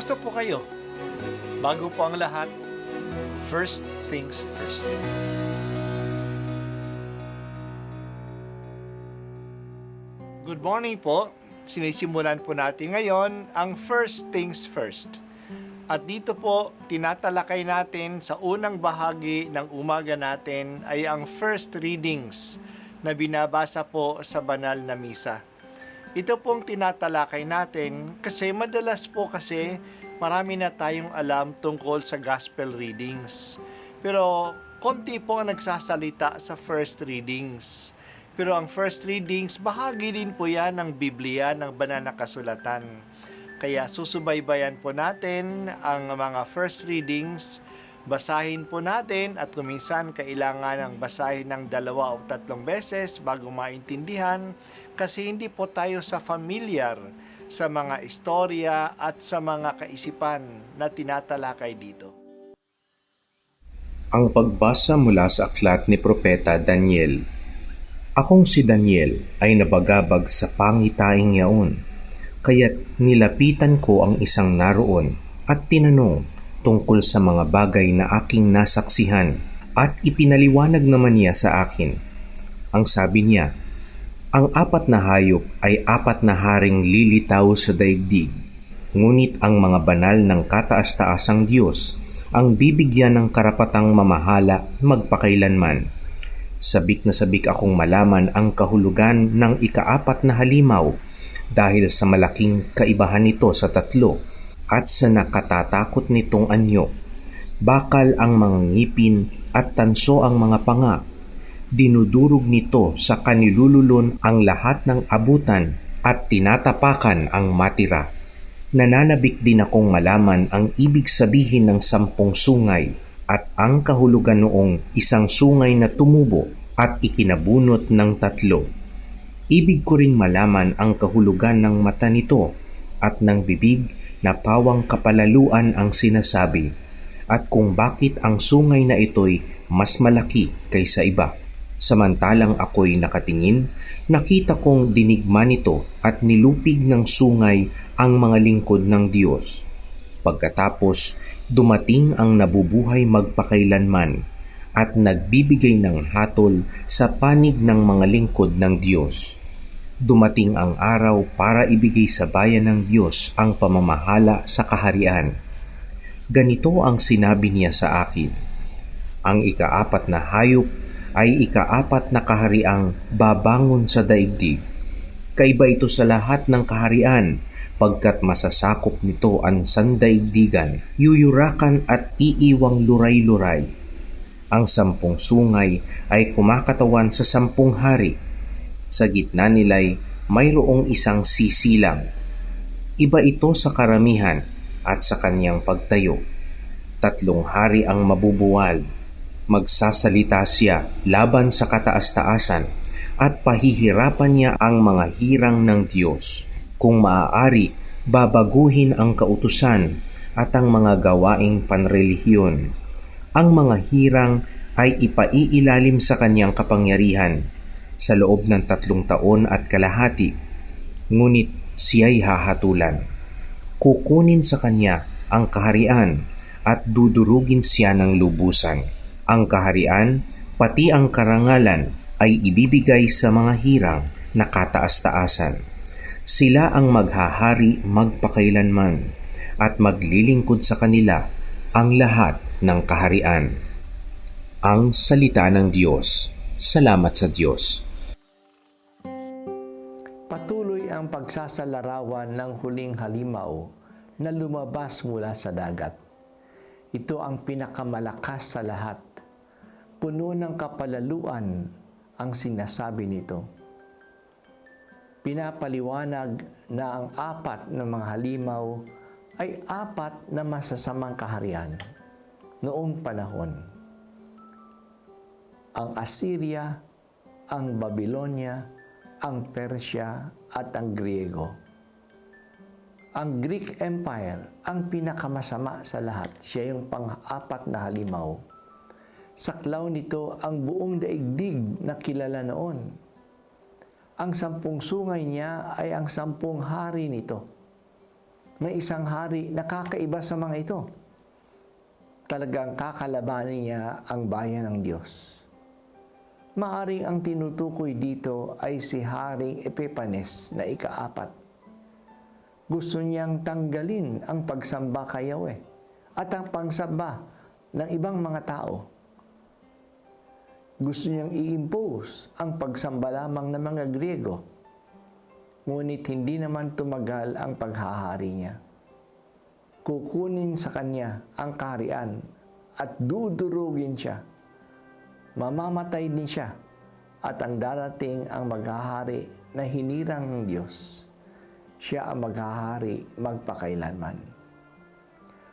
Kumusta po kayo? Bago po ang lahat, first things first. Good morning po. Sinisimulan po natin ngayon ang first things first. At dito po, tinatalakay natin sa unang bahagi ng umaga natin ay ang first readings na binabasa po sa banal na misa. Ito pong tinatalakay natin kasi madalas po kasi marami na tayong alam tungkol sa gospel readings. Pero konti po ang nagsasalita sa first readings. Pero ang first readings, bahagi din po yan ng Biblia, ng banal na kasulatan. Kaya susubaybayan po natin ang mga first readings, basahin po natin at kuminsan kailangan ng basahin ng 2 o 3 beses bago maintindihan kasi hindi po tayo familiar sa mga istorya at sa mga kaisipan na tinatalakay dito. Ang pagbasa mula sa aklat ni Propeta Daniel. Akong si Daniel ay nabagabag sa pangitaing yaon, kaya't nilapitan ko ang isang naroon at tinanong tungkol sa mga bagay na aking nasaksihan at ipinaliwanag naman niya sa akin. Ang sabi niya, ang 4 na hayop ay 4 na haring lilitaw sa daigdig, ngunit ang mga banal ng kataas-taasang Diyos ang bibigyan ng karapatang mamahala magpakailanman. Sabik na sabik akong malaman ang kahulugan ng ika-4 na halimaw dahil sa malaking kaibahan nito sa 3 at sa nakatatakot nitong anyo. Bakal ang mga ngipin at tanso ang mga panga. Dinudurog nito sa kanilululon ang lahat ng abutan at tinatapakan ang matira. Nananabik din akong malaman ang ibig sabihin ng 10 sungay at ang kahulugan noong isang sungay na tumubo at ikinabunot ng 3. Ibig ko ring malaman ang kahulugan ng mata nito at ng bibig na pawang kapalaluan ang sinasabi at kung bakit ang sungay na ito'y mas malaki kaysa iba. Samantalang ako'y nakatingin, nakita kong dinigma nito at nilupig ng sungay ang mga lingkod ng Diyos. Pagkatapos, dumating ang nabubuhay magpakailanman at nagbibigay ng hatol sa panig ng mga lingkod ng Diyos. Dumating ang araw para ibigay sa bayan ng Diyos ang pamamahala sa kaharian. Ganito ang sinabi niya sa akin. Ang ika-4 na hayop ay ika-4 na kahariang babangon sa daigdig. Kaiba ito sa lahat ng kaharian, pagkat masasakop nito ang sandaigdigan, yuyurakan at iiwang luray-luray. Ang 10 sungay ay kumakatawan sa 10 hari. Sa gitna nila'y mayroong isang sisilang. Iba ito sa karamihan at sa kanyang pagtayo. 3 hari ang mabubuwal. Magsasalita siya laban sa kataas-taasan at pahihirapan niya ang mga hirang ng Diyos. Kung maaari, babaguhin ang kautusan at ang mga gawaing panrelihiyon. Ang mga hirang ay ipaiilalim sa kanyang kapangyarihan sa loob ng 3 taon at kalahati, ngunit siya'y hahatulan. Kukunin sa kanya ang kaharian at dudurugin siya ng lubusan. Ang kaharian, pati ang karangalan, ay ibibigay sa mga hirang na kataas-taasan. Sila ang maghahari magpakailanman at maglilingkod sa kanila ang lahat ng kaharian. Ang salita ng Diyos. Salamat sa Diyos. Patuloy ang pagsasalarawan ng huling halimaw na lumabas mula sa dagat. Ito ang pinakamalakas sa lahat. Puno ng kapalaluan ang sinasabi nito. Pinapaliwanag na ang 4 na mga halimaw ay 4 na masasamang kaharian noong panahon. Ang Assyria, ang Babylonia, ang Persia at ang Griego. Ang Greek Empire ang pinakamasama sa lahat. Siya yung pang-4 na halimaw. Saklaw nito ang buong daigdig na kilala noon. Ang 10 sungay niya ay ang 10 hari nito. May isang hari na kakaiba sa mga ito. Talagang kakalabanin niya ang bayan ng Diyos. Maaring ang tinutukoy dito ay si Haring Epifanes na ika-4. Gusto niyang tanggalin ang pagsamba kay Yahweh at ang pagsamba ng ibang mga tao. Gusto niyang i-impose ang pagsamba lamang ng mga Griego. Ngunit hindi naman tumagal ang paghahari niya. Kukunin sa kanya ang kaharian at dudurugin siya. Mamamatay din siya at ang darating ang maghahari na hinirang ng Diyos. Siya ang maghahari magpakailanman.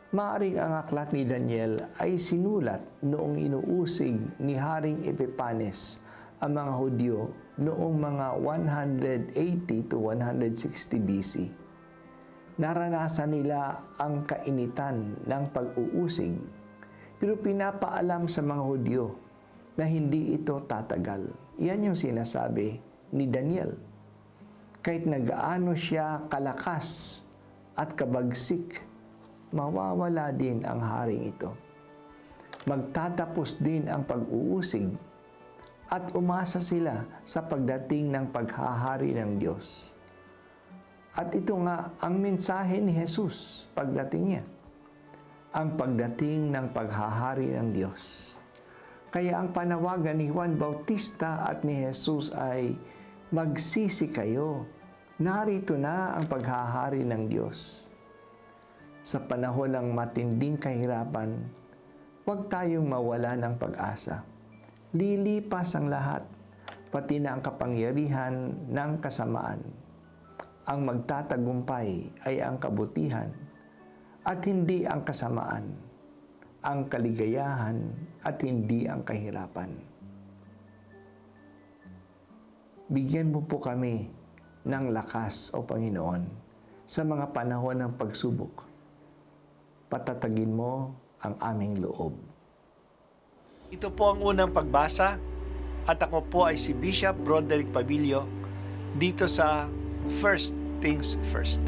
Maaring ang aklat ni Daniel ay sinulat noong inuusig ni Haring Epifanes ang mga Hudyo noong mga 180 to 160 BC. Naranasan nila ang kainitan ng pag-uusig, pero pinapaalam sa mga Hudyo na hindi ito tatagal. Yan yung sinasabi ni Daniel. Kahit nagaano siya kalakas at kabagsik, mawawala din ang haring ito. Magtatapos din ang pag-uusig at umasa sila sa pagdating ng paghahari ng Diyos. At ito nga ang mensahe ni Jesus pagdating niya. Ang pagdating ng paghahari ng Diyos. Kaya ang panawagan ni Juan Bautista at ni Jesus ay, magsisi kayo. Narito na ang paghahari ng Diyos. Sa panahon ng matinding kahirapan, huwag tayong mawala ng pag-asa. Lilipas ang lahat, pati na ang kapangyarihan ng kasamaan. Ang magtatagumpay ay ang kabutihan at hindi ang kasamaan, ang kaligayahan at hindi ang kahirapan. Bigyan mo po kami ng lakas, O Panginoon, sa mga panahon ng pagsubok. Patatagin mo ang aming loob. Ito po ang unang pagbasa at ako po ay si Bishop Broderick Pabilio dito sa First Things First.